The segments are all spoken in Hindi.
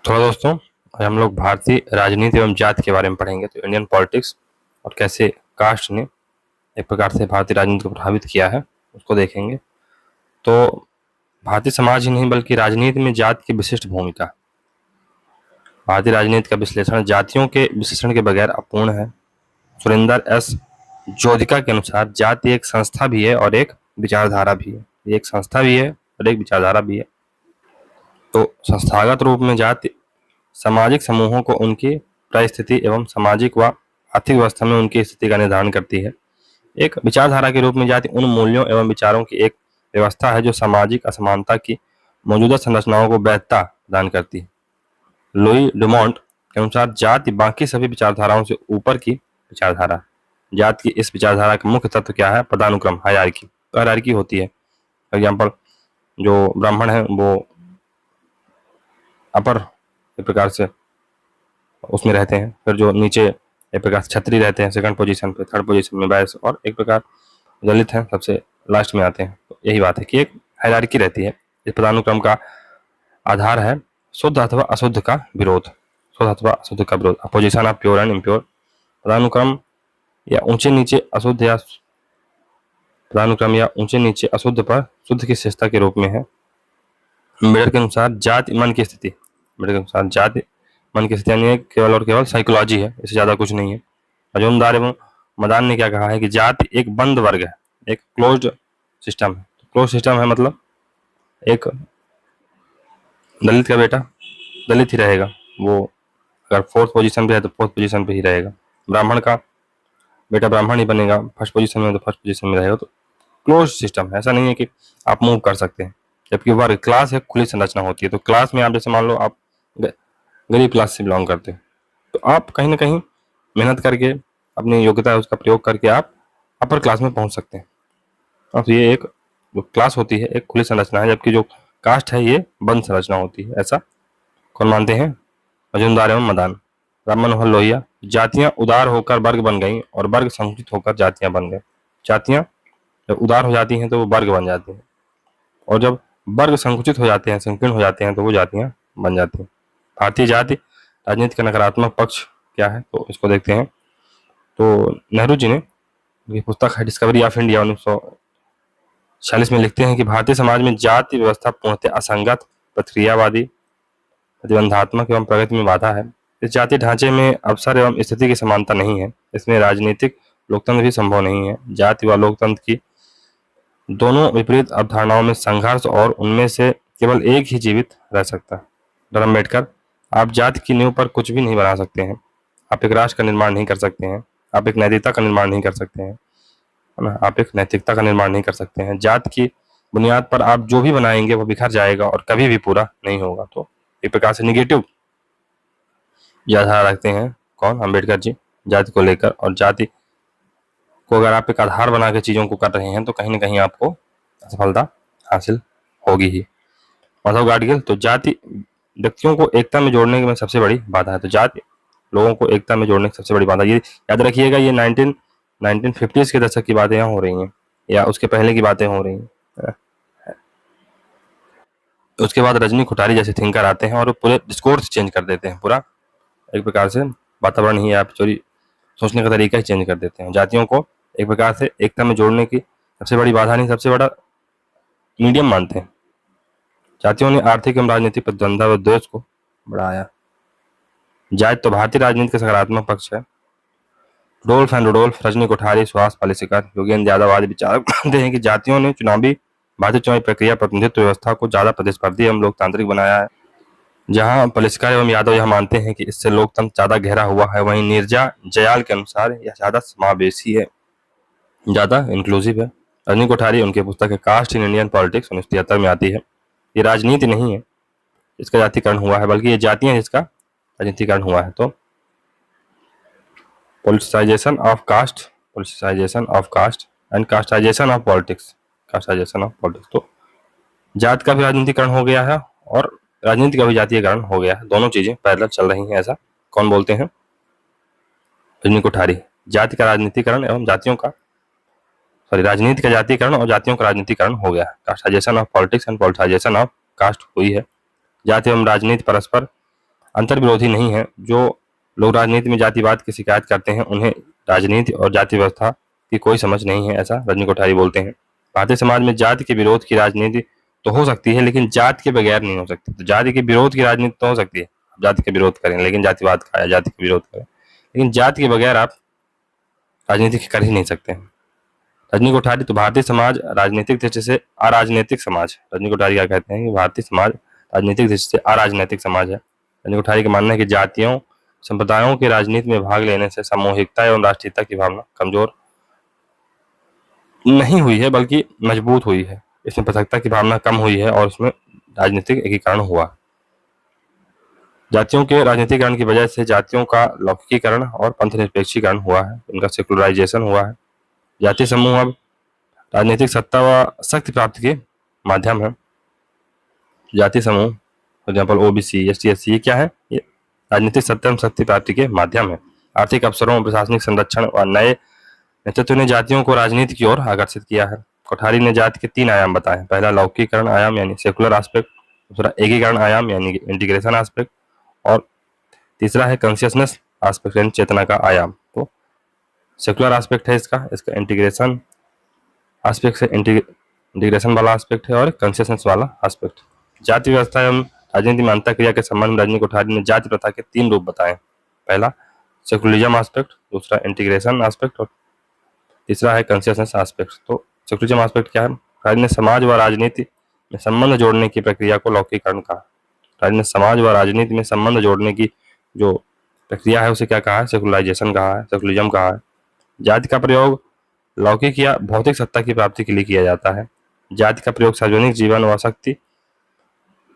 थोड़ा दोस्तों, आज हम लोग भारतीय राजनीति एवं जाति के बारे में पढ़ेंगे। तो इंडियन पॉलिटिक्स और कैसे कास्ट ने एक प्रकार से भारतीय राजनीति को प्रभावित किया है उसको देखेंगे। तो भारतीय समाज ही नहीं बल्कि राजनीति में जाति की विशिष्ट भूमिका। भारतीय राजनीति का विश्लेषण जातियों के विश्लेषण के बगैर अपूर्ण है। सुरेंद्र एस जोधिका के अनुसार जाति एक संस्था भी है और एक विचारधारा भी है। ये एक संस्था भी है और एक विचारधारा भी है। तो संस्थागत रूप में जाति सामाजिक समूहों को उनकी परिस्थिति एवं सामाजिक व आर्थिक व्यवस्था में उनकी स्थिति का निर्धारण करती है। एक विचारधारा के रूप में जाति उन मूल्यों एवं विचारों की एक व्यवस्था है जो सामाजिक असमानता की मौजूदा संरचनाओं को वैधता प्रदान करती है। लुई डुमोंट के अनुसार जाति बाकी सभी विचारधाराओं से ऊपर की विचारधारा। जाति की इस विचारधारा का मुख्य तत्व क्या है? पदानुक्रम, हायरार्की। तो हायरार्की होती है, फॉर एग्जाम्पल जो ब्राह्मण है वो अपर एक प्रकार से उसमें रहते हैं, फिर जो नीचे एक प्रकार से क्षत्रिय रहते हैं सेकंड पोजीशन पे, थर्ड पोजीशन में वैश्य, और एक प्रकार दलित हैं सबसे लास्ट में आते हैं। तो यही बात है कि एक हायरार्की रहती है। इस पदानुक्रम का आधार है शुद्ध अथवा अशुद्ध का विरोध। शुद्ध अथवा अशुद्ध का विरोध, opposition of pure and impure. पदानुक्रम या ऊंचे नीचे अशुद्ध या पदानुक्रम या ऊंचे नीचे अशुद्ध पर शुद्ध की विशेषता के रूप में है। अम्बेडकर के अनुसार जाति मन की स्थिति। अम्बेडकर के अनुसार जाति मन की स्थिति यानी केवल और केवल साइकोलॉजी है, इससे ज्यादा कुछ नहीं है। मजूमदार एवं मदान ने क्या कहा है कि जाति एक बंद वर्ग है, एक क्लोज्ड सिस्टम है। क्लोज सिस्टम है मतलब एक दलित का बेटा दलित ही रहेगा, वो अगर फोर्थ पोजीशन पे है तो फोर्थ पोजीशन पे ही रहेगा। ब्राह्मण का बेटा ब्राह्मण ही बनेगा, फर्स्ट पोजीशन में तो फर्स्ट पोजीशन में रहेगा। तो क्लोज सिस्टम है, ऐसा नहीं है कि आप मूव कर सकते हैं। जबकि वर्ग क्लास एक खुली संरचना होती है। तो क्लास में आप जैसे मान लो आप गरीब क्लास से बिलोंग करते हैं तो आप कहीं ना कहीं मेहनत करके अपनी योग्यता है उसका प्रयोग करके आप अपर क्लास में पहुंच सकते हैं। तो ये एक जो क्लास होती है एक खुली संरचना है, जबकि जो कास्ट है ये बंद संरचना होती है। ऐसा कौन मानते हैं? मजूमदार एवं मदान। राम मनोहर लोहिया, जातियां उदार होकर वर्ग बन गई और वर्ग संकुचित होकर जातियां बन गए। जातियां जब उदार हो जाती हैं तो वो वर्ग बन जाती हैं, और जब वर्ग संकुचित हो जाते हैं, संकीर्ण हो जाते हैं, तो वो जातियां बन जाती हैं। भारतीय जाति राजनीति का नकारात्मक पक्ष क्या है तो इसको देखते हैं। तो नेहरू जी ने ये पुस्तक है डिस्कवरी ऑफ इंडिया 1946 में लिखते हैं कि भारतीय समाज में जाति व्यवस्था पूर्णतः असंगत, प्रतिक्रियावादी, प्रतिबंधात्मक एवं प्रगति में बाधा है। इस जाति ढांचे में अवसर एवं स्थिति की समानता नहीं है। इसमें राजनीतिक लोकतंत्र भी संभव नहीं है। जाति व लोकतंत्र की दोनों विपरीत अवधारणाओं में संघर्ष और उनमें से केवल एक ही जीवित रह सकता है। डॉक्टर अम्बेडकर, आप जाति की नींव पर कुछ भी नहीं बना सकते हैं। आप एक राष्ट्र का निर्माण नहीं कर सकते हैं। आप एक नैतिकता का निर्माण नहीं कर सकते हैं, है ना? आप एक नैतिकता का निर्माण नहीं कर सकते हैं। जाति की बुनियाद पर आप जो भी बनाएंगे वो बिखर जाएगा और कभी भी पूरा नहीं होगा। तो एक प्रकार से निगेटिव विचारधारा रखते हैं कौन? अम्बेडकर जी, जाति को लेकर। और जाति को अगर आप एक आधार बना के चीजों को कर रहे हैं तो कहीं ना कहीं आपको सफलता हासिल होगी ही। माधव गाडगिल, तो जाति व्यक्तियों को एकता में जोड़ने में सबसे बड़ी बाधा है। तो जाति लोगों को एकता में जोड़ने की सबसे बड़ी बाधा। ये याद रखिएगा, ये 1950s के दशक की बातें यहाँ हो रही हैं या उसके पहले की बातें हो रही हैं। उसके बाद रजनी कोठारी जैसे थिंकर आते हैं और पूरे डिस्कोर्स चेंज कर देते हैं। पूरा एक प्रकार से वातावरण ही आप चोरी सोचने का तरीका ही चेंज कर देते हैं। जातियों को एक प्रकार से एकता में जोड़ने की सबसे बड़ी बाधा नहीं, सबसे बड़ा मीडियम मानते हैं। जातियों ने आर्थिक एवं राजनीतिक प्रतिद्वंद्विता व द्वेष को बढ़ाया। जाति तो भारतीय राजनीति का सकारात्मक पक्ष है। Rudolph and Rudolph, Rajni Kothari, Suhas Palshikar, Yogendra Yadav आदि विचारक मानते हैं कि जातियों ने भारतीय चुनावी प्रक्रिया प्रतिनिधित्व व्यवस्था को ज्यादा प्रतिस्पर्धी एवं लोकतांत्रिक बनाया है। जहां पालेसकर एवं यादव यह मानते हैं कि इससे लोकतंत्र ज्यादा गहरा हुआ है, वहीं नीरजा जयाल के अनुसार यह ज्यादा समावेशी है, ज्यादा इंक्लूसिव है। रजनी कोठारी, उनकी पुस्तक है कास्ट इन इंडियन पॉलिटिक्स 1973 में आती है। ये राजनीति नहीं है इसका जातिकरण हुआ है, बल्कि ये जातियां जिसका राजनीतिकरण हुआ है। तो politicisation of caste and castisation of politics. तो जात का भी राजनीतिकरण हो गया है और राजनीति का भी जातीयकरण हो गया है। दोनों चीजें पैरेलल चल रही हैं, ऐसा कौन बोलते हैं? रजनी कोठारी। जाति का राजनीतिकरण एवं राजनीति का जातीयकरण और जातियों का राजनीतिकरण हो गया है। Castisation of politics and politisation of caste हुई है। जाति एवं राजनीति परस्पर अंतर विरोधी नहीं है। जो लोग राजनीति में जातिवाद की शिकायत करते हैं उन्हें राजनीति और जाति व्यवस्था की कोई समझ नहीं है, ऐसा रजनी कोठारी बोलते हैं। भारतीय समाज में जाति के विरोध की राजनीति तो हो सकती है लेकिन जाति के बगैर नहीं हो सकती। तो जाति के विरोध की राजनीति तो हो सकती है, जाति के विरोध करें लेकिन जातिवाद का या जाति का विरोध करें, लेकिन जाति के बगैर आप राजनीति कर ही नहीं सकते हैं। रजनी कोठारी तो भारतीय समाज राजनीतिक दृष्टि से अराजनीतिक समाज है। रजनी कोठारी क्या कहते हैं कि भारतीय समाज राजनीतिक दृष्टि से अराजनीतिक समाज है। रजनी कोठारी का मानना है कि जातियों संप्रदायों के राजनीति में भाग लेने से सामूहिकता एवं राष्ट्रीयता की भावना कमजोर नहीं हुई है बल्कि मजबूत हुई है। इसमें पृथकता की भावना कम हुई है और इसमें राजनीतिक एकीकरण हुआ। जातियों के राजनीतिकरण की वजह से जातियों का लौकिकीकरण और पंथनिरपेक्षीकरण हुआ है, इनका सेकुलराइजेशन हुआ है। जातीय समूह अब राजनीतिक सत्ता व शक्ति प्राप्ति के माध्यम है। जातीय समूह for example OBC, ST, SC, ये क्या है? ये राजनीतिक सत्ता एवं शक्ति प्राप्ति के माध्यम है। आर्थिक अवसरों, प्रशासनिक संरक्षण और नए नेतृत्व ने जातियों को राजनीति की ओर आकर्षित किया है। कोठारी ने जाति के 3 आयाम बताए। पहला लौकिकीकरण आयाम यानी सेकुलर एस्पेक्ट, दूसरा एकीकरण आयाम यानी इंटीग्रेशन एस्पेक्ट, और तीसरा है कॉन्शियसनेस एस्पेक्ट यानी चेतना का आयाम। तो सेकुलर एस्पेक्ट है इसका इंटीग्रेशन एस्पेक्ट है, इंटीग्रेशन वाला एस्पेक्ट है और कॉन्शियसनेस वाला एस्पेक्ट। जाति व्यवस्था एवं राजनीति में अंतःक्रिया के संबंध में रजनी कोठारी ने जाति प्रथा के 3 रूप बताए। पहला सेकुलरिज्म एस्पेक्ट, दूसरा इंटीग्रेशन एस्पेक्ट और तीसरा है कॉन्शियसनेस एस्पेक्ट। तो सेकुलरिज्म एस्पेक्ट क्या है? कोठारी ने समाज व राजनीति में संबंध जोड़ने की प्रक्रिया को लौकिकीकरण कहा। कोठारी ने समाज व राजनीति में संबंध जोड़ने की जो प्रक्रिया है उसे क्या कहा है? सेकुलराइजेशन कहा है, सेकुलरिज्म कहा है। जाति का प्रयोग लौकिक या भौतिक सत्ता की प्राप्ति के लिए किया जाता है। जाति का प्रयोग सार्वजनिक जीवन व शक्ति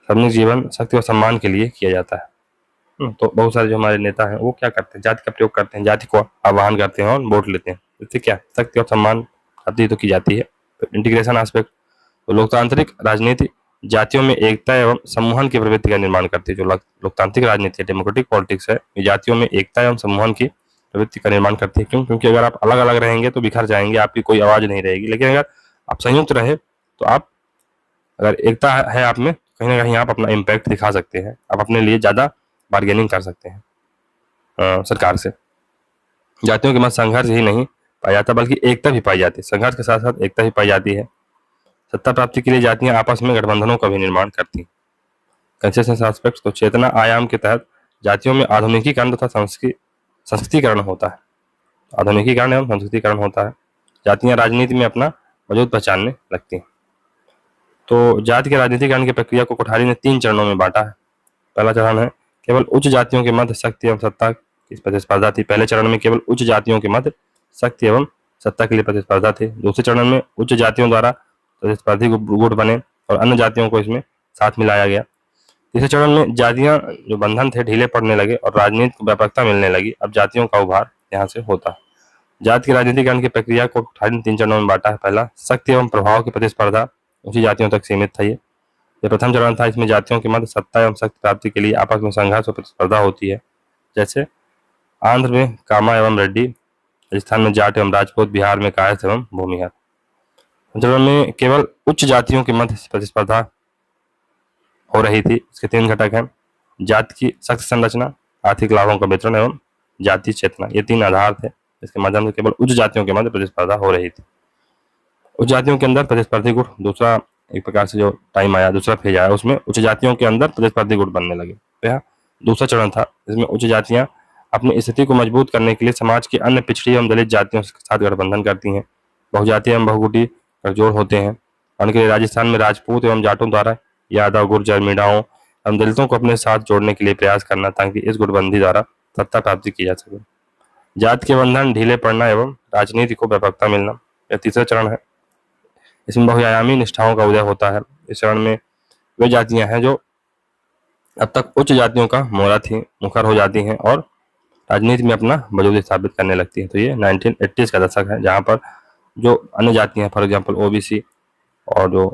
व सम्मान के लिए किया जाता है। तो बहुत सारे जो हमारे नेता हैं वो क्या करते हैं? जाति का प्रयोग करते हैं, जाति को आह्वान करते हैं और वोट लेते हैं। इससे क्या शक्ति और सम्मान प्राप्ति तो की जाती है। तो इंटीग्रेशन एस्पेक्ट, तो लोकतांत्रिक राजनीति जातियों में एकता एवं सम्मोहन की प्रवृत्ति का निर्माण करती है। जो लोकतांत्रिक राजनीति डेमोक्रेटिक पॉलिटिक्स है, जातियों में एकता एवं सम्मोहन की प्रवृत्ति का निर्माण करती है। क्यों? क्योंकि अगर आप अलग अलग रहेंगे तो बिखर जाएंगे, आपकी कोई आवाज नहीं रहेगी। लेकिन अगर आप संयुक्त रहे तो आप, अगर एकता है आप में, कहीं ना कहीं आप अपना इम्पैक्ट दिखा सकते हैं, आप अपने लिए ज्यादा बार्गेनिंग कर सकते हैं सरकार से। जातियों के मध्य संघर्ष ही नहीं पाया जाता बल्कि एकता भी पाई जाती है। संघर्ष के साथ साथ एकता भी पाई जाती है। सत्ता प्राप्ति के लिए जातियां आपस में गठबंधनों का भी निर्माण करती हैं। कॉन्शियसनेस एस्पेक्ट, तो चेतना आयाम के तहत जातियों में आधुनिकीकरण तथा संस्कृतिकरण होता है। आधुनिकीकरण एवं संस्कृतिकरण होता है। जातियां राजनीति में अपना वजूद पहचानने लगती हैं। तो जाति के राजनीतिकरण की प्रक्रिया को कोठारी ने 3 चरणों में बांटा है। पहला चरण है केवल उच्च जातियों के मध्य शक्ति एवं सत्ता की प्रतिस्पर्धा थी। पहले चरण में केवल उच्च जातियों के मध्य शक्ति एवं सत्ता के लिए प्रतिस्पर्धा थी। दूसरे चरण में उच्च जातियों द्वारा प्रतिस्पर्धी गुट बने और अन्य जातियों को इसमें साथ मिलाया गया। तीसरे चरण में जातियां जो बंधन थे ढीले पड़ने लगे और राजनीति को व्यापकता मिलने लगी। अब जातियों का उभार यहाँ से होता है। जाति के राजनीतिकरण की प्रक्रिया को कोठारी ने 3 चरणों में बांटा है। पहला शक्ति एवं प्रभाव की प्रतिस्पर्धा ऊंची जातियों तक सीमित था। ये प्रथम चरण था। इसमें जातियों के मध्य सत्ता एवं शक्ति प्राप्ति के लिए आपस में संघर्ष और प्रतिस्पर्धा होती है। जैसे आंध्र में कामा एवं रेड्डी, राजस्थान में जाट एवं राजपूत, बिहार में कायस्थ एवं भूमिहार। चरण में केवल उच्च जातियों के मध्य प्रतिस्पर्धा हो रही थी। इसके 3 घटक हैं: जाति की सख्त संरचना, आर्थिक लाभों का वितरण एवं जाति चेतना। ये 3 आधार थे। इसके माध्यम से केवल उच्च जातियों के मध्य प्रतिस्पर्धा हो रही थी। उच्च जातियों के अंदर प्रतिस्पर्धी गुट, दूसरा एक प्रकार से जो टाइम आया, दूसरा फेज आया, उसमें उच्च जातियों के अंदर प्रतिस्पर्धी गुट बनने लगे। तो यह दूसरा चरण था। इसमें उच्च जातियां अपनी स्थिति को मजबूत करने के लिए समाज की अन्य पिछड़ी एवं दलित जातियों के साथ गठबंधन करती हैं। बहुजातीय एवं बहुगुटी जोड़ होते हैं। उनके लिए राजस्थान में राजपूत एवं जाटों द्वारा यादव, गुर्जर, मीणाओं एवं दलितों को अपने साथ जोड़ने के लिए प्रयास करना ताकि इस गुटबंदी द्वारा सत्ता प्राप्ति की जा सके। जाति के बंधन ढीले पड़ना एवं राजनीति को व्यापकता मिलना, यह तीसरा चरण है। इसमें बहुआयामी निष्ठाओं का उदय होता है। इस चरण में वे जातियां हैं जो अब तक उच्च जातियों का मोहरा थी, मुखर हो जाती हैं और राजनीति में अपना वजूद स्थापित करने लगती है। तो ये 1980s का दशक है, जहाँ पर जो अन्य जातियां, फॉर एग्जाम्पल ओबीसी और जो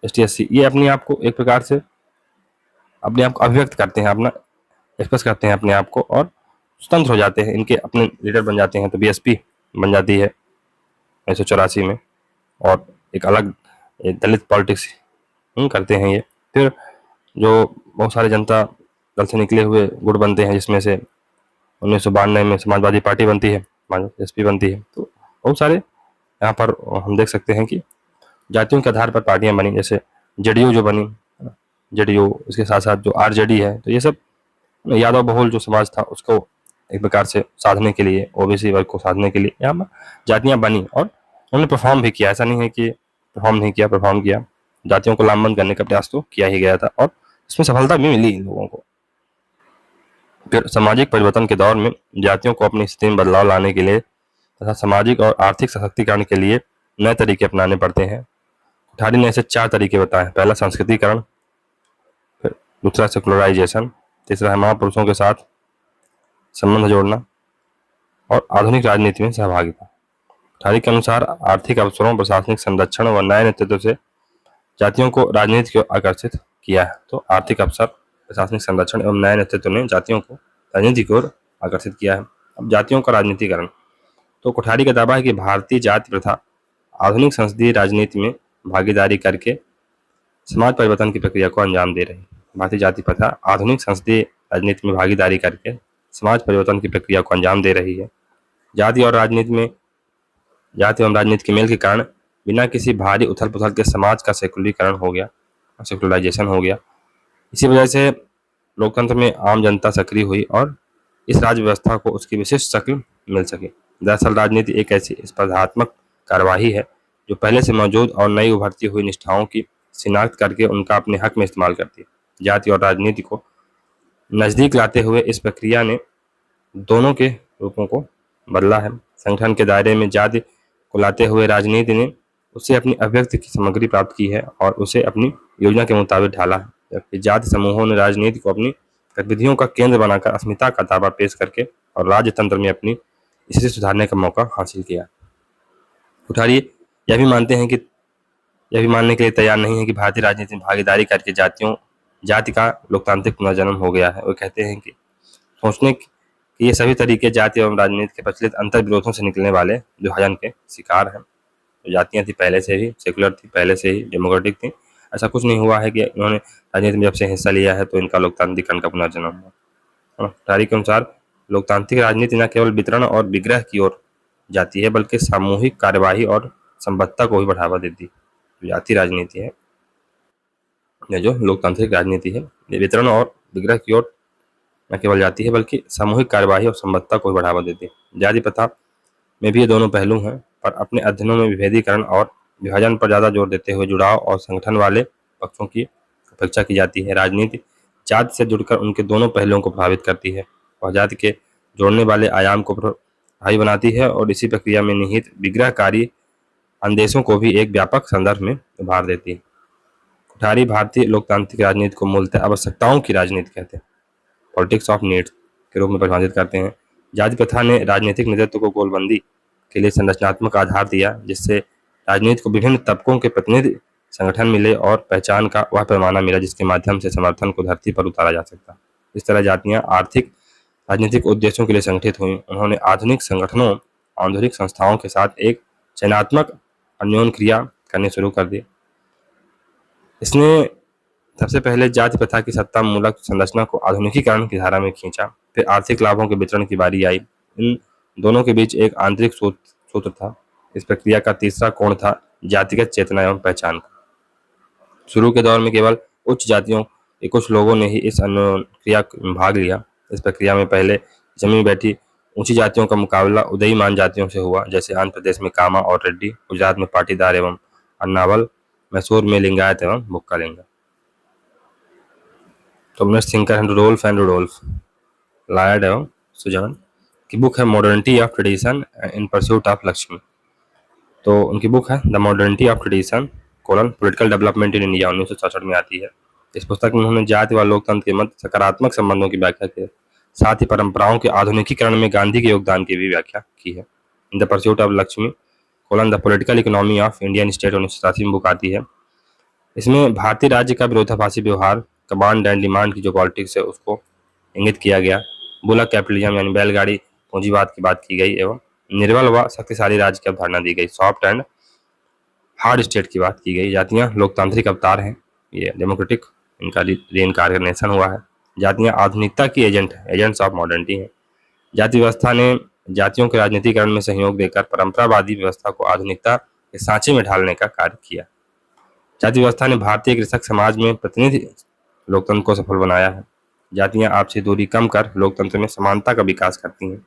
एसटी, एससी, ये अपने आप को एक प्रकार से अपने आप को अभिव्यक्त करते हैं, अपना एक्सप्रेस करते हैं अपने आप को और स्वतंत्र हो जाते हैं, इनके अपने लीडर बन जाते हैं। तो बीएसपी बन जाती है 1984 में और एक अलग दलित पॉलिटिक्स करते हैं ये। फिर जो बहुत सारे जनता दल से निकले हुए गुट बनते हैं, जिसमें से 1992 में समाजवादी पार्टी बनती है, एसपी बनती है। तो बहुत सारे यहाँ पर हम देख सकते हैं कि जातियों के आधार पर पार्टियां बनी, जैसे जेडीयू जो बनी, जेडीयू, इसके साथ साथ जो आरजेडी है, तो ये सब यादव बहुल जो समाज था उसको एक प्रकार से साधने के लिए, ओबीसी वर्ग को साधने के लिए यहाँ जातियां बनी, और उन्होंने परफॉर्म भी किया। ऐसा नहीं है कि परफॉर्म नहीं किया, परफॉर्म किया। जातियों को लामबंद करने का प्रयास तो किया ही गया था, और इसमें सफलता भी मिली इन लोगों को। फिर सामाजिक परिवर्तन के दौर में जातियों को अपनी स्थिति में बदलाव लाने के लिए तथा सामाजिक और आर्थिक सशक्तिकरण के लिए नए तरीके अपनाने पड़ते हैं। कोठारी ने ऐसे 4 तरीके बताए। पहला संस्कृतिकरण, फिर दूसरा सेकुलराइजेशन, तीसरा है महापुरुषों के साथ संबंध जोड़ना, और आधुनिक राजनीति में सहभागिता। कोठारी के अनुसार आर्थिक अवसरों, प्रशासनिक संरक्षण व नए नेतृत्व से जातियों को राजनीति की ओर आकर्षित किया है। तो आर्थिक अवसर, प्रशासनिक संरक्षण एवं नए नेतृत्व ने जातियों को राजनीति की ओर आकर्षित किया है। अब जातियों का राजनीतिकरण, तो कोठारी का दावा है कि भारतीय जाति प्रथा आधुनिक संसदीय राजनीति में भागीदारी करके समाज परिवर्तन की प्रक्रिया को अंजाम दे रही है। भारतीय जाति प्रथा आधुनिक संसदीय राजनीति में भागीदारी करके समाज परिवर्तन की प्रक्रिया को अंजाम दे रही है। जाति एवं राजनीति के मेल के कारण बिना किसी भारी उथल पुथल के समाज का सेकुलरीकरण हो गया, सेकुलराइजेशन हो गया। इसी वजह से लोकतंत्र में आम जनता सक्रिय हुई और इस राज्य व्यवस्था को उसकी विशिष्ट शक्ल मिल सकी। दरअसल राजनीति एक ऐसी स्पर्धात्मक कार्यवाही है जो पहले से मौजूद और नई उभरती हुई निष्ठाओं की शिनाख्त करके उनका अपने हक में इस्तेमाल करती है। जाति और राजनीति को नजदीक लाते हुए इस प्रक्रिया ने दोनों के रूपों को बदला है। संगठन के दायरे में जाति को लाते हुए राजनीति ने उससे अपनी अभिव्यक्ति की सामग्री प्राप्त की है और उसे अपनी योजना के मुताबिक ढाला है, जबकि जाति समूहों ने राजनीति को अपनी गतिविधियों का केंद्र बनाकर अस्मिता का दावा पेश करके और राज्य तंत्र में अपनी स्थिति सुधारने का मौका हासिल किया। कोठारी यह भी मानने के लिए तैयार नहीं है कि भारतीय राजनीति में भागीदारी करके जाति का लोकतांत्रिक पुनर्जन्म हो गया है। वो कहते हैं कि सोचने कि ये सभी तरीके जाति एवं राजनीति के प्रचलित अंतर विरोधों से निकलने वाले विभाजन के शिकार हैं। तो जातियां थी पहले से ही, सेकुलर थी पहले से ही, डेमोक्रेटिक थी। ऐसा कुछ नहीं हुआ है कि इन्होंने राजनीति में जब से हिस्सा लिया है तो इनका लोकतांत्रिकरण का पुनर्जन्म हुआ। कोठारी के अनुसार लोकतांत्रिक राजनीति न केवल वितरण और विग्रह की ओर जाती है बल्कि सामूहिक कार्यवाही और संबद्धता को भी बढ़ावा देती है। जाति राजनीति है, यह जो लोकतांत्रिक राजनीति है, ये वितरण और विग्रह की ओर न केवल जाती है बल्कि सामूहिक कार्यवाही और संबद्धता को भी बढ़ावा देती है। जाति प्रथा में भी ये दोनों पहलू हैं, पर अपने अध्ययनों में विभेदीकरण और विभाजन पर ज्यादा जोर देते हुए जुड़ाव और संगठन वाले पक्षों की अपेक्षा की जाती है। राजनीति जाति से जुड़कर उनके दोनों पहलुओं को प्रभावित करती है। वह जाति के जोड़ने वाले आयाम को प्रभावी बनाती है और इसी प्रक्रिया में निहित विग्रहकारी अंदेशों को भी एक व्यापक संदर्भ में उभार देती है। कोठारी भारतीय लोकतांत्रिक राजनीति को मूलतः आवश्यकताओं की राजनीति कहते हैं, पॉलिटिक्स ऑफ नीड्स के रूप में परिभाषित करते हैं। जाति प्रथा ने राजनीतिक नेतृत्व को गोलबंदी के लिए संरचनात्मक आधार दिया, जिससे राजनीति को विभिन्न तबकों के प्रतिनिधि संगठन मिले और पहचान का वह पैमाना मिला जिसके माध्यम से समर्थन को धरती पर उतारा जा सकता। इस तरह जातियां आर्थिक राजनीतिक उद्देश्यों के लिए संगठित हुई। उन्होंने आधुनिक संगठनों, आंतरिक संस्थाओं के साथ एक चयनात्मक अन्योन क्रिया करने शुरू कर दी। इसने सबसे पहले जाति प्रथा की सत्ता मूलक संरचना को आधुनिकीकरण की धारा में खींचा। फिर आर्थिक लाभों के वितरण की बारी आई। इन दोनों के बीच एक आंतरिक सूत्र था। इस प्रक्रिया का तीसरा कोण था जातिगत चेतना एवं पहचान का। शुरू के दौर में केवल उच्च जातियों के कुछ लोगों ने ही इस क्रिया में भाग लिया। इस प्रक्रिया में पहले जमी बैठी ऊंची जातियों का मुकाबला उदयीमान जातियों से हुआ, जैसे आंध्र प्रदेश में कामा और रेड्डी, गुजरात में पाटीदार एवं अन्नावल, मैसूर में लिंगायत एवं बुक्कालिंगा। तो नेक्स्ट थिंकर हैं रुडोल्फ एंड रुडोल्फ लायड एवं सुजान की बुक है modernity of tradition in pursuit of Lakshmi. तो उनकी बुक है the modernity of tradition political development in India 1966 में आती है। इस पुस्तक में उन्होंने जाति व लोकतंत्र के मध्य सकारात्मक संबंधों की व्याख्या की, साथ ही परंपराओं के आधुनिकीकरण में गांधी के योगदान की भी व्याख्या की है। In the pursuit of Lakshmi the political economy of Indian state 1987 में बुक आती है। इसमें भारतीय राज्य का विरोधाभासी व्यवहार, कमांड एंड डिमांड की जो पॉलिटिक्स है उसको इंगित किया गया। बुलक कैपिटलिज्म यानी बैलगाड़ी पूंजीवाद की बात की गई एवं निर्बल व शक्तिशाली राज्य की अवधारणा दी गई। सॉफ्ट एंड हार्ड स्टेट की बात की गई। जातियां लोकतांत्रिक अवतार हैं, ये डेमोक्रेटिक इनका रीइनकार्नेशन हुआ है। जातियां आधुनिकता की एजेंट्स ऑफ मॉडर्निटी हैं। जाति व्यवस्था ने जातियों के राजनीतिकरण में सहयोग देकर परंपरावादी व्यवस्था को आधुनिकता के सांचे में ढालने का कार्य किया। जाति व्यवस्था ने भारतीय कृषक समाज में प्रतिनिधि लोकतंत्र को सफल बनाया है। जातियां आपसी दूरी कम कर लोकतंत्र में समानता का विकास करती हैं।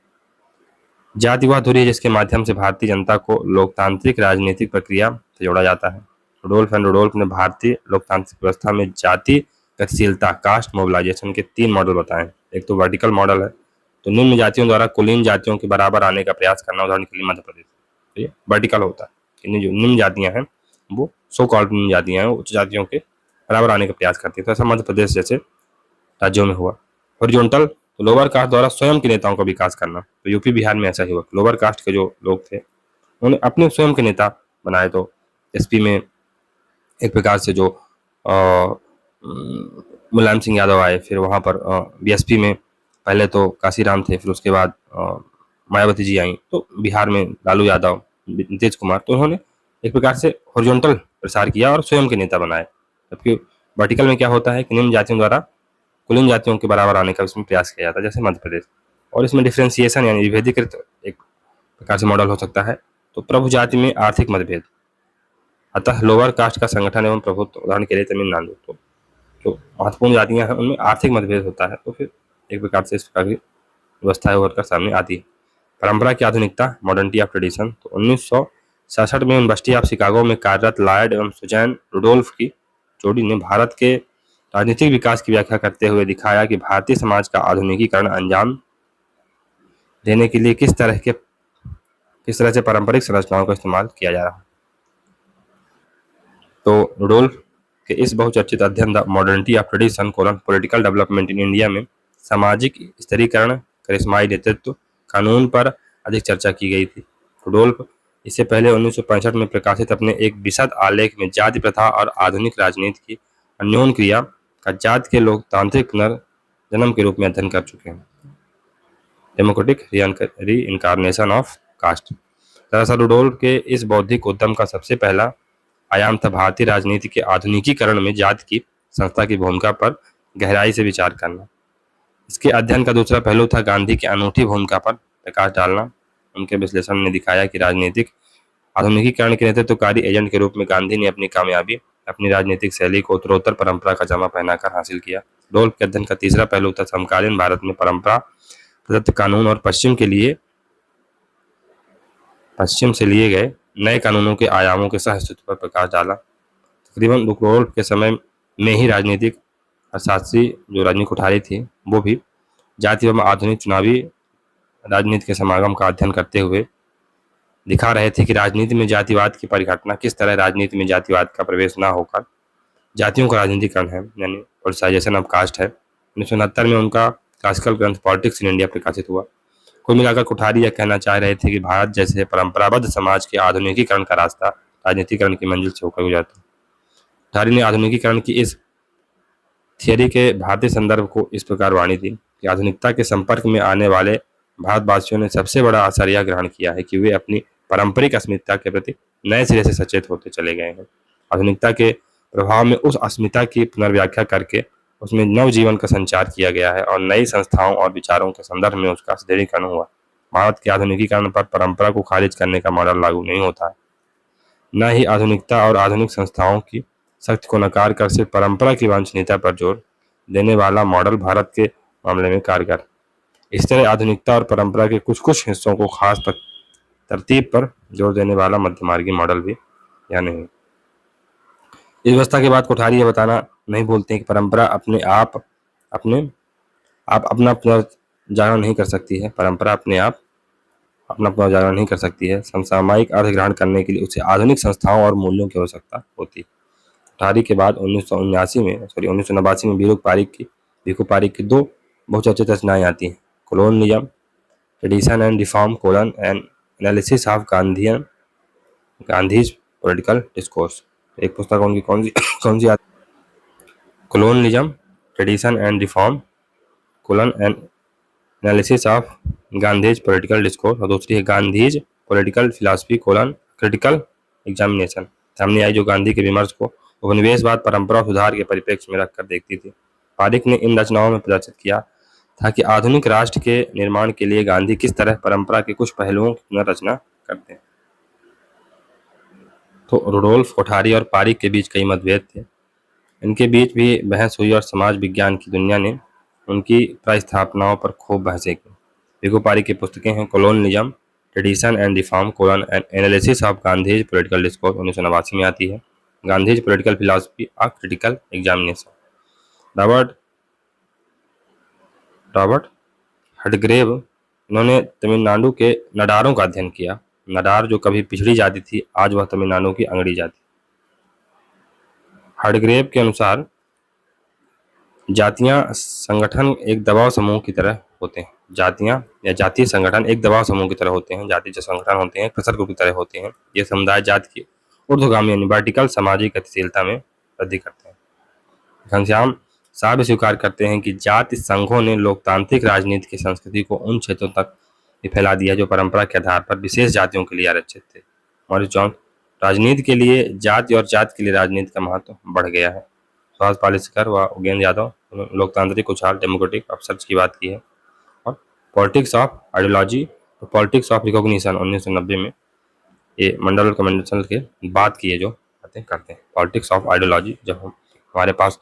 जाति वह दूरी है जिसके माध्यम से भारतीय जनता को लोकतांत्रिक राजनीतिक प्रक्रिया से जोड़ा जाता है। रुडोल्फ ने भारतीय लोकतांत्रिक व्यवस्था में जाति गतिशीलता कास्ट मोबिलाइजेशन के 3 मॉडल बताए। एक तो वर्टिकल मॉडल है, तो निम्न जातियों द्वारा कुलीन जातियों के बराबर आने का प्रयास करना, उदाहरण के लिए मध्य प्रदेश। तो ये वर्टिकल होता है कि जो निम्न जातियां हैं वो सो कॉल्ड निम्न जातियां हैं, उच्च जातियों के बराबर आने का प्रयास करती है। तो ऐसा मध्य प्रदेश जैसे राज्यों में हुआ। हॉरिजॉन्टल, तो लोअर कास्ट द्वारा स्वयं के नेताओं का विकास करना, तो यूपी बिहार में ऐसा ही हुआ। लोअर कास्ट के जो लोग थे उन्होंने अपने स्वयं के नेता बनाए। तो एसपी में एक प्रकार से जो मुलायम सिंह यादव आए, फिर वहाँ पर बीएसपी में पहले तो काशीराम थे, फिर उसके बाद मायावती जी आई, तो बिहार में लालू यादव, नीतीश कुमार, तो उन्होंने एक प्रकार से हॉरिजॉन्टल प्रसार किया और स्वयं के नेता बनाए। जबकि वर्टिकल में क्या होता है कि निम्न जातियों द्वारा कुलीन जातियों के बराबर आने का इसमें प्रयास किया जाता है, जैसे मध्य प्रदेश। और इसमें डिफ्रेंसिएशन यानी विभेदीकृत एक प्रकार से मॉडल हो सकता है। तो प्रभु जाति में आर्थिक मतभेद, अतः लोअर कास्ट का संगठन एवं प्रभुत्व, उदाहरण के लिए तमिलनाडु, तो जो महत्वपूर्ण जातियां हैं उनमें आर्थिक मतभेद होता है, तो फिर एक प्रकार से इस प्रकार की व्यवस्थाएं उभर कर सामने आती है। परंपरा की आधुनिकता, मॉडर्निटी ऑफ ट्रेडिशन, तो 1967 में यूनिवर्सिटी ऑफ शिकागो में कार्यरत लॉयड एवं सुजैन रुडोल्फ की जोड़ी ने भारत के राजनीतिक विकास की व्याख्या करते हुए दिखाया कि भारतीय समाज का आधुनिकीकरण अंजाम देने के लिए किस तरह से पारंपरिक संरचनाओं का इस्तेमाल किया जा रहा है। तो रुडोल्फ के इस बहुचर्चित अध्ययन the modernity of tradition political development in India में सामाजिक स्तरीकरण, करिश्माई नेतृत्व, कानून पर अधिक चर्चा की गई थी। रुडोल्फ इससे पहले 1965 में प्रकाशित अपने एक विशद आलेख में जाति प्रथा और आधुनिक राजनीति की अन्योन क्रिया का जाति के लोकतांत्रिक पुनर्जन्म के रूप में अध्ययन कर चुके हैं। Democratic reincarnation of caste. दरअसल रुडोल्फ के इस बौद्धिक उद्यम का सबसे पहला आयाम था भारतीय राजनीति के आधुनिकीकरण में जाति की संस्था की भूमिका पर गहराई से विचार करना। इसके अध्ययन का दूसरा पहलू था गांधी की अनूठी भूमिका पर प्रकाश डालना। उनके विश्लेषण ने दिखाया कि राजनीतिक आधुनिकीकरण के नेतृत्वकारी एजेंट के रूप में गांधी ने अपनी कामयाबी अपनी राजनीतिक शैली को उत्तरोत्तर परंपरा का जामा पहनाकर हासिल किया। रुडोल्फ के अध्ययन का तीसरा पहलू था समकालीन भारत में परंपरा प्रदत्त कानून और पश्चिम से लिए गए नए कानूनों के आयामों के सह अस्तित्व पर प्रकाश डाला। तकरीबन रुडोल्फ के समय में ही राजनीतिक अर्थशास्त्री जो राजनीतिक कुठारी थी वो भी जाति एवं आधुनिक चुनावी राजनीति के समागम का अध्ययन करते हुए दिखा रहे थे कि राजनीति में जातिवाद की परिघटना किस तरह राजनीति में जातिवाद का प्रवेश न होकर जातियों का राजनीतिकरण है, यानी पॉलिटिसाइजेशन ऑफ कास्ट है। 1969 में उनका क्लासिकल ग्रंथ पॉलिटिक्स इन इंडिया प्रकाशित हुआ। कुल मिलाकर कुठारी यह कहना चाह रहे थे कि भारत जैसे परंपराबद्ध समाज के आधुनिकीकरण का रास्ता राजनीतिकरण की मंजिल से होकर गुजरता है। कुठारी ने आधुनिकीकरण की इस थियरी के भारतीय संदर्भ को इस प्रकार वाणी दी कि आधुनिकता के संपर्क में आने वाले भारतवासियों ने सबसे बड़ा असर यह ग्रहण किया है कि वे अपनी पारंपरिक अस्मिता के प्रति नए सिरे से सचेत होते चले गए हैं। आधुनिकता के प्रभाव में उस अस्मिता की पुनर्व्याख्या करके उसमें नव जीवन का संचार किया गया है और नई संस्थाओं और विचारों के संदर्भ में उसका सुदृढ़ीकरण हुआ। भारत के आधुनिकीकरण पर परंपरा को खारिज करने का मॉडल लागू नहीं होता है, न ही आधुनिकता और आधुनिक संस्थाओं की शक्ति को नकार कर सिर्फ परंपरा की वांछनीयता पर जोर देने वाला मॉडल भारत के मामले में कारगर। इस तरह आधुनिकता और परंपरा के कुछ हिस्सों को खास तरतीब पर जोर देने वाला मध्यमार्गी मॉडल भी या नहीं। इस व्यवस्था के बाद कोठारी यह बताना नहीं भूलते कि परंपरा अपने आप अपना पुनर्जागरण नहीं कर सकती है। परंपरा अपने आप अपना पुनर्जागरण नहीं कर सकती है। समसामयिक अर्थ ग्रहण करने के लिए उसे आधुनिक संस्थाओं और मूल्यों की आवश्यकता होती है। कोठारी के बाद 1989 में वीकू पारिक की 2 बहुचर्चित रचनाएं आती हैं, colonialism, tradition and reform, N analysis of Gandhi's political discourse. एक पुस्तक उनकी कौन सी आती है? Colonialism, tradition and reform, N analysis of Gandhi's political discourse, और दूसरी है Gandhi's political philosophy, critical examination. सामने आई जो गांधी के विमर्श को उपनिवेशवाद, परंपरा और सुधार के परिप्रेक्ष्य में रखकर देखती थी। पारिक ने इन रचनाओं में प्रदर्शित किया था कि आधुनिक राष्ट्र के निर्माण के लिए गांधी किस तरह परंपरा के कुछ पहलुओं की पुनर्रचना करते हैं। तो रुडोल्फ कोठारी और पारिक के बीच कई मतभेद थे। इनके बीच भी बहस हुई और समाज विज्ञान की दुनिया ने उनकी प्रस्थापनाओं पर खूब बहसें की। विगो पारिक की पुस्तकें हैं colonialism, tradition and reform, colon an analysis of Gandhi's political discourse 1989 में आती है। Gandhi's political philosophy a critical examination. Robert Robert Hardgrave, इन्होंने तमिलनाडु के नडारों का अध्ययन किया। नडार जो कभी पिछड़ी जाति थी, आज वह तमिलनाडु की अंगड़ी जाति। हटग्रेव के अनुसार जातियां संगठन एक दबाव समूह की तरह होते हैं। जातियां या जातीय संगठन एक दबाव समूह की तरह होते हैं। जातीय जो संगठन होते हैं प्रेशर ग्रुप की तरह होते हैं। ये समुदाय जाति की ऊर्ध्वगामी यानी वर्टिकल सामाजिक गतिशीलता में वृद्धि करते हैं। घनश्याम साहब स्वीकार करते हैं कि जाति संघों ने लोकतांत्रिक राजनीति की संस्कृति को उन क्षेत्रों तक भी फैला दिया जो परंपरा के आधार पर विशेष जातियों के लिए आरक्षित थे। मॉरिस जॉन, राजनीति के लिए जाति और जाति के लिए राजनीति का महत्व बढ़ गया है। सुभाष पालेकरकर व उगेंद्र यादव, लोकतांत्रिक उछाल डेमोक्रेटिक अपसर्च की बात की है। और politics of ideology, politics of recognition 1990 में ये मंडल और कमेंडेशन के बात की है जो बातें करते हैं। पॉलिटिक्स ऑफ आइडियोलॉजी, जब हमारे पास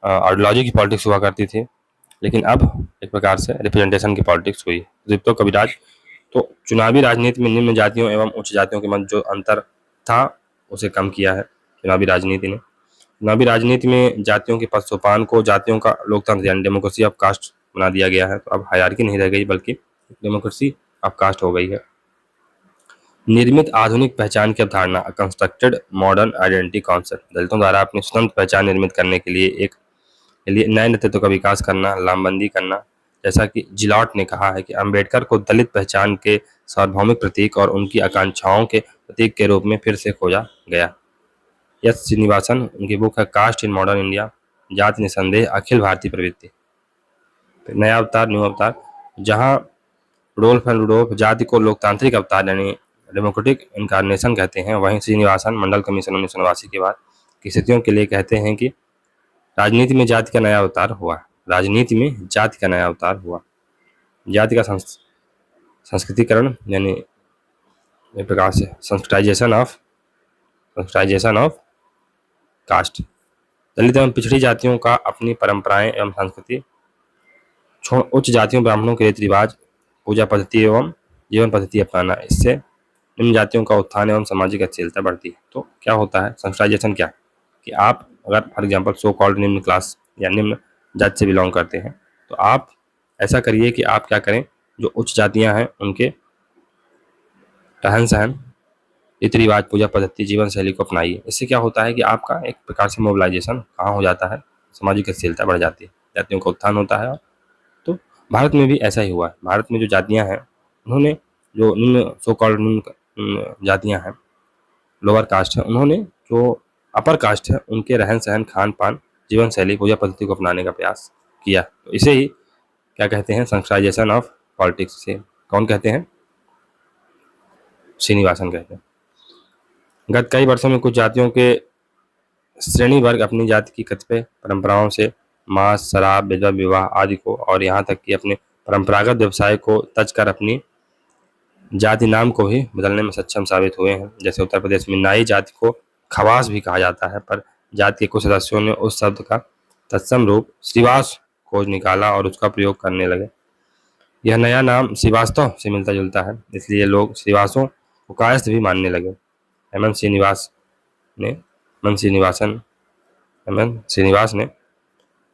आइडियोलॉजी की पॉलिटिक्स हुआ करती थी, लेकिन अब एक प्रकार से रिप्रेजेंटेशन की पॉलिटिक्स हुई। दीप्तो कविराज, तो चुनावी राजनीति में निम्न जातियों एवं उच्च जातियों के मध्य जो अंतर था उसे कम किया है चुनावी राजनीति ने। चुनावी राजनीति में जातियों के पद सोपान को जातियों का लोकतंत्र यानी डेमोक्रेसी ऑफ कास्ट बना दिया गया है। तो अब हायरार्की नहीं रह गई बल्कि डेमोक्रेसी ऑफ कास्ट हो गई है। निर्मित आधुनिक पहचान की अवधारणा, कंस्ट्रक्टेड मॉडर्न आइडेंटिटी कॉन्सेप्ट, दलितों द्वारा अपनी स्वतंत्र पहचान निर्मित करने के लिए नए नेतृत्व का विकास करना, लामबंदी करना। जैसा कि जिलॉट ने कहा है कि अंबेडकर को दलित पहचान के सार्वभौमिक प्रतीक और उनकी आकांक्षाओं के प्रतीक के रूप में फिर से खोजा गया। एस श्रीनिवासन, उनकी बुक है कास्ट इन मॉडर्न इंडिया, जाति निसंदेह अखिल भारतीय प्रवृत्ति। नया अवतार, न्यू अवतार, जहां रुडोल्फ एंड रुडोल्फ जाति को लोकतांत्रिक अवतार यानी डेमोक्रेटिक इनकारनेशन कहते हैं, वहीं श्रीनिवासन मंडल कमीशन 1989 के बाद की स्थितियों के लिए कहते हैं कि राजनीति में जाति का नया अवतार हुआ। राजनीति में जाति का नया अवतार हुआ। जाति का संस्कृतिकरण यानी एक प्रकार से संस्कृताइजेशन ऑफ कास्ट। दलित एवं पिछड़ी जातियों का अपनी परंपराएं एवं संस्कृति छोड़ उच्च जातियों ब्राह्मणों के रीति रिवाज, पूजा पद्धति एवं जीवन पद्धति अपनाना, इससे निम्न जातियों का उत्थान एवं सामाजिक गतिशीलता बढ़ती है। तो क्या होता है संस्कृताइजेशन? क्या कि आप अगर फॉर एग्जाम्पल सो कॉल्ड निम्न क्लास या निम्न जाति से बिलोंग करते हैं तो आप ऐसा करिए कि आप क्या करें, जो उच्च जातियां हैं उनके रहन सहन, रीति रिवाज, पूजा पद्धति, जीवन शैली को अपनाइए। इससे क्या होता है कि आपका एक प्रकार से मोबिलाइजेशन कहाँ हो जाता है, सामाजिक गतिशीलता बढ़ जाती है, जातियों का उत्थान होता है। तो भारत में भी ऐसा ही हुआ है। भारत में जो जातियां हैं उन्होंने, जो निम्न सो कॉल्ड निम्न जातियां हैं, लोअर कास्ट है, उन्होंने जो अपर कास्ट है उनके रहन सहन, खान पान, जीवन शैली, पूजा पद्धति को अपनाने का प्रयास किया। तो इसे ही क्या कहते हैं, संस्कृताइजेशन ऑफ पॉलिटिक्स। से कौन कहते हैं? श्रीनिवासन कहते हैं। गत कई वर्षों में कुछ जातियों के श्रेणी वर्ग अपनी जाति की कतिपय परंपराओं से मांस, शराब, विधवा विवाह आदि को और यहाँ तक कि अपने परंपरागत व्यवसाय को तज कर अपनी जाति नाम को ही बदलने में सक्षम साबित हुए हैं। जैसे उत्तर प्रदेश में नाई जाति को खवास भी कहा जाता है, पर जाति के कुछ सदस्यों ने उस शब्द का तत्सम रूप श्रीवास खोज निकाला और उसका प्रयोग करने लगे। यह नया नाम श्रीवास्तव से मिलता जुलता है, इसलिए लोग श्रीवासों को कायस्थ भी मानने लगे। हेमंत श्रीनिवास ने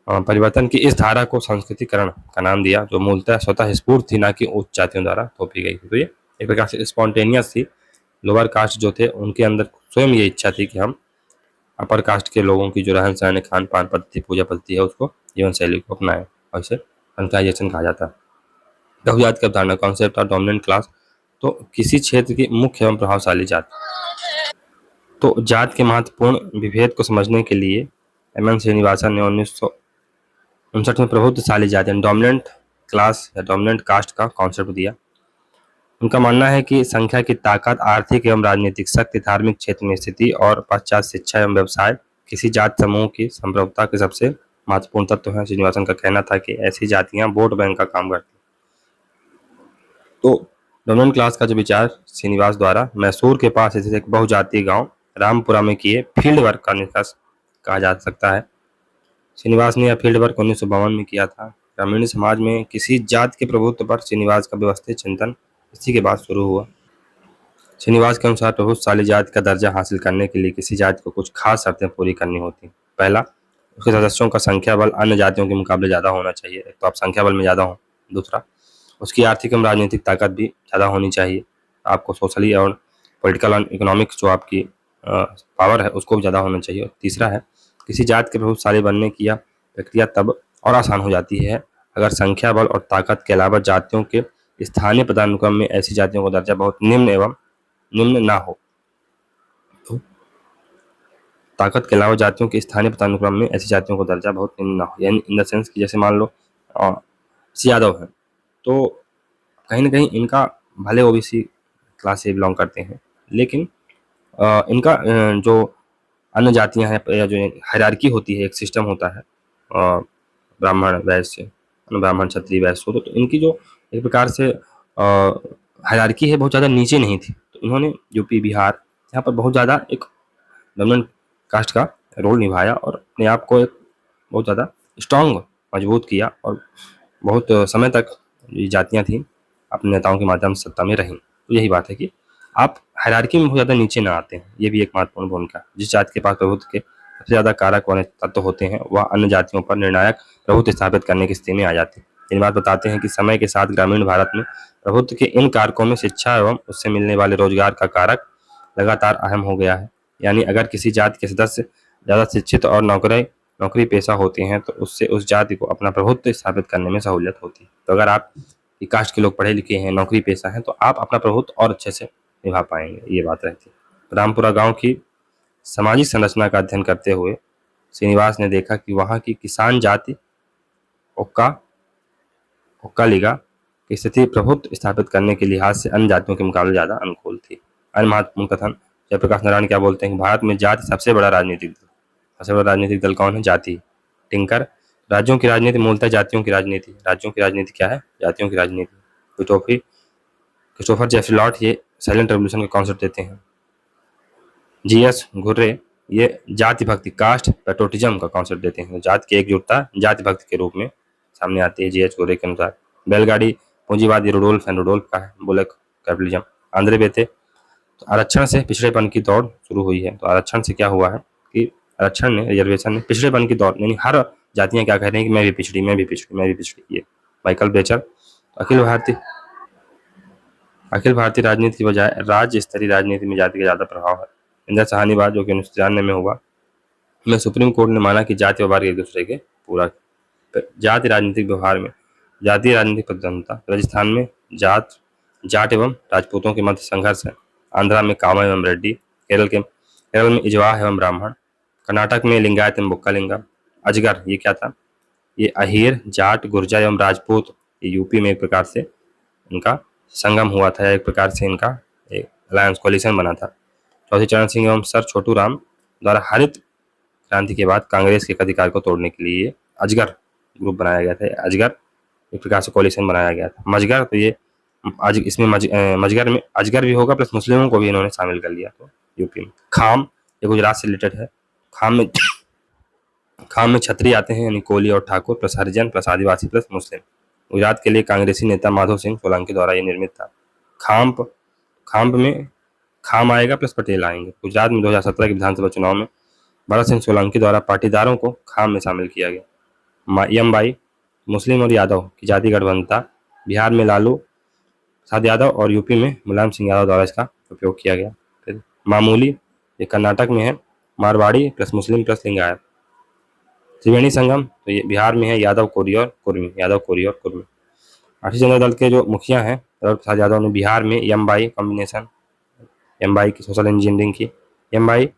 परिवर्तन की इस धारा को संस्कृतिकरण का नाम दिया, जो मूलतः स्वतः स्फूर्त थी, ना कि उच्च जातियों द्वारा थोपी गई थी। तो ये एक प्रकार से स्पॉन्टेनियस थी। लोअर कास्ट जो थे उनके अंदर स्वयं ये इच्छा थी कि हम अपर कास्ट के लोगों की जो रहन सहन, खान पान पद्धति, पूजा पद्धति है उसको, जीवन शैली को अपनाएं, और इसे संस्कृताइजेशन कहा जाता है। बहुजात की अवधारणा, कॉन्सेप्ट ऑफ डोमिनेंट क्लास, तो किसी क्षेत्र की मुख्य एवं प्रभावशाली जाति। तो जात के महत्वपूर्ण विभेद को समझने के लिए हेमंत श्रीनिवासन ने 1959 में प्रभुत्वशाली जाति डोमिनेंट क्लास या डोमिनेंट कास्ट का कॉन्सेप्ट दिया। उनका मानना है कि संख्या की ताकत, आर्थिक एवं राजनीतिक शक्ति, धार्मिक क्षेत्र में स्थिति और पश्चात शिक्षा एवं व्यवसाय किसी जाति समूह की संप्रभुता के सबसे महत्वपूर्ण तत्व हैं। श्रीनिवासन का कहना था कि ऐसी जातियां वोट बैंक का काम करती। तो डोमिनेंट क्लास का जो विचार श्रीनिवास द्वारा मैसूर के पास स्थित एक बहुजातीय गांव रामपुरा में किए फील्ड वर्क का निष्कर्ष कहा जा सकता है। श्रीनिवास ने यह फील्ड वर्क 1952 में किया था। ग्रामीण समाज में किसी जाति के प्रभुत्व पर श्रीनिवास का व्यवस्थित चिंतन इसी के बाद शुरू हुआ। श्रीनिवास के अनुसार प्रभुत्वशाली जाति का दर्जा हासिल करने के लिए किसी जाति को कुछ खास शर्तें पूरी करनी होती। पहला, उसके सदस्यों का संख्या बल अन्य जातियों के मुकाबले ज़्यादा होना चाहिए। एक तो आप संख्या बल में ज़्यादा हो। दूसरा, उसकी आर्थिक एवं राजनीतिक ताकत भी ज़्यादा होनी चाहिए। आपको सोशली और पॉलिटिकल और इकोनॉमिक जो आपकी पावर है उसको भी ज़्यादा होना चाहिए। और तीसरा है, किसी जाति के प्रभुत्वशाली बनने की यह प्रक्रिया तब और आसान हो जाती है अगर संख्या बल और ताकत के अलावा जातियों के स्थानीय पदानुक्रम में ऐसी जातियों का दर्जा बहुत निम्न ना हो। तो ताकत के अलावा जातियों के स्थानीय पदानुक्रम में ऐसी जातियों का दर्जा बहुत निम्न ना हो, यानी इन द सेंस कि जैसे मान लो यादव है तो कहीं ना कहीं इनका भले ओबीसी क्लास से बिलोंग करते हैं, लेकिन इनका जो अन्य जातियां हैं या जो हायरार्की होती है, एक सिस्टम होता है ब्राह्मण वैश्य ब्राह्मण क्षत्रिय वैश्य, तो इनकी जो एक प्रकार से हायरार्की है बहुत ज़्यादा नीचे नहीं थी। तो इन्होंने यूपी बिहार यहाँ पर बहुत ज़्यादा एक डोमिनेंट कास्ट का रोल निभाया और अपने आप को एक बहुत ज़्यादा स्ट्रांग मजबूत किया और बहुत समय तक ये जातियाँ थीं अपने नेताओं के माध्यम से सत्ता में रहीं। तो यही बात है कि आप हायरार्की में बहुत ज़्यादा नीचे ना आते हैं, ये भी एक महत्वपूर्ण भूमिका। जिस जाति के पास प्रभुत्व के सबसे ज़्यादा कारक वाले तत्व होते हैं वह अन्य जातियों पर निर्णायक प्रभुत्व स्थापित करने की स्थिति में आ जाती है। ये बात बताते हैं कि समय के साथ ग्रामीण भारत में प्रभुत्व के इन कारकों में शिक्षा एवं उससे मिलने वाले रोजगार का कारक लगातार अहम हो गया है। यानी अगर किसी जाति के सदस्य ज़्यादा शिक्षित और नौकरी पेशा होते हैं तो उससे उस जाति को अपना प्रभुत्व स्थापित करने में सहूलियत होती है। तो अगर आप कास्ट के लोग पढ़े लिखे हैं, नौकरी पेशा हैं, तो आप अपना प्रभुत्व और अच्छे से निभा पाएंगे, ये बात रहती है। रामपुरा गांव की सामाजिक संरचना का अध्ययन करते हुए श्रीनिवास ने देखा कि वहाँ की किसान जाति ओक्कालिगा की स्थिति प्रभुत्व स्थापित करने के लिहाज से अन्य जातियों के मुकाबले ज़्यादा अनुकूल थी। अन्य महत्वपूर्ण कथन, जयप्रकाश नारायण क्या बोलते हैं कि भारत में जाति सबसे बड़ा राजनीतिक दल कौन है? जाति। टिंकर, राज्यों की राजनीति मूलतः जातियों की राजनीति। राज्यों की राजनीति क्या है? जातियों की राजनीति। क्रिस्टोफर जेफरी लॉर्ड ये साइलेंट रेवोल्यूशन का कॉन्सेप्ट देते हैं। जीएस घुर्रे ये जाति भक्ति कास्ट पैट्रोटिज्म का कॉन्सेप्ट देते हैं। जाति की एकजुटता जाति भक्ति के रूप में सामने आती है जीएस घुर्रे के अनुसार। बैलगाड़ी पूंजीवादी रुडोल्फ का है, बुलक कैपिटलिज्म। आंद्रे बेते, तो आरक्षण से पिछड़ेपन की दौड़ शुरू हुई है। तो आरक्षण से क्या हुआ है कि आरक्षण ने, रिजर्वेशन ने पिछड़ेपन की दौड़, यानी हर जातियां क्या कह रही हैं कि मैं भी पिछड़ी। ये माइकल बेचर। अखिल भारतीय राजनीति की बजाय राज्य स्तरीय राजनीति में जाति का ज़्यादा प्रभाव है। इंदिरा साहनीवाद जो कि 1993 में हुआ, में सुप्रीम कोर्ट ने माना कि जाति व्यवहार एक दूसरे के पूरक। जाति राजनीतिक व्यवहार में जातीय राजनीतिक प्रधानता। राजस्थान में जाट एवं राजपूतों के मध्य संघर्ष है। आंध्रा में कामा एवं रेड्डी। केरल में इजवाह एवं ब्राह्मण। कर्नाटक में लिंगायत एवं बुक्कालिंगा। अजगर ये क्या था? ये अहीर जाट गुर्जर एवं राजपूत। ये यूपी में एक प्रकार से इनका संगम हुआ था, एक प्रकार से इनका एक अलायंस कोलिशन बना था। चौधरी चरण सिंह एवं सर छोटू राम द्वारा हरित क्रांति के बाद कांग्रेस के अधिकार को तोड़ने के लिए अजगर ग्रुप बनाया गया था। अजगर एक प्रकार से कोलिशन बनाया गया था। मजगर, तो ये आज इसमें मजगर में अजगर भी होगा प्लस मुस्लिमों को भी इन्होंने शामिल कर लिया। तो यूपी में खाम, ये गुजरात से रिलेटेड है। खाम में क्षत्रिय आते हैं, यानी कोली और ठाकुर प्लस हरिजन प्लस आदिवासी प्लस मुस्लिम। गुजरात के लिए कांग्रेसी नेता माधो सिंह सोलंकी द्वारा ये निर्मित था। खाम्प में खाम आएगा प्लस पटेल आएंगे। गुजरात में 2017 के विधानसभा चुनाव में भरत सिंह सोलंकी द्वारा पाटीदारों को खाम में शामिल किया गया। यमबाई, मुस्लिम और यादव की जाति गठबंधन था। बिहार में लालू प्रसाद यादव और यूपी में मुलायम सिंह यादव द्वारा इसका उपयोग किया गया। फिर मामूली, ये कर्नाटक में है, Marwari plus Muslim plus Lingayat. Triveni Sangam, तो ये बिहार में है, यादव कोरी और कुर्मी। आठी जनता दल के जो मुखिया हैं राहुल प्रसाद यादव ने बिहार में यमबाई कॉम्बिनेशन, यमबाई की सोशल इंजीनियरिंग की। यमबाई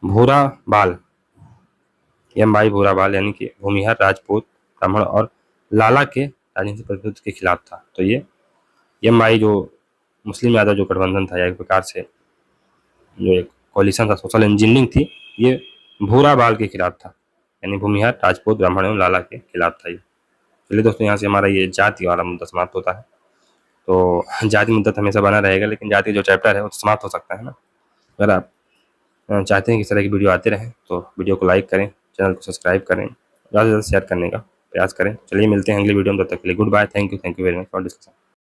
भूरा बाल यानी कि भूमिहर राजपूत ब्राह्मण और लाला के राजनीतिक प्रतिनिधित्व के खिलाफ था। तो ये यमबाई जो मुस्लिम यादव जो गठबंधन था या एक प्रकार से जो एक कोलिशन था, सोशल इंजीनियरिंग थी, ये भूरा बाल के खिलाफ था। यानी भूमिहार, राजपूत, ब्राह्मण एवं लाला के खिलाफ था ये। चलिए दोस्तों, यहाँ से हमारा ये जाति वाला मुद्दा समाप्त होता है। तो जाति मुद्दा तो हमेशा बना रहेगा, लेकिन जाति जो चैप्टर है वो तो समाप्त हो सकता है ना। अगर आप चाहते हैं कि इस तरह की वीडियो आते रहें तो वीडियो को लाइक करें, चैनल को सब्सक्राइब करें, ज़्यादा से ज़्यादा शेयर करने का प्रयास करें। चलिए मिलते हैं अगली वीडियो में, तब तक के लिए goodbye, thank you very much for discussion.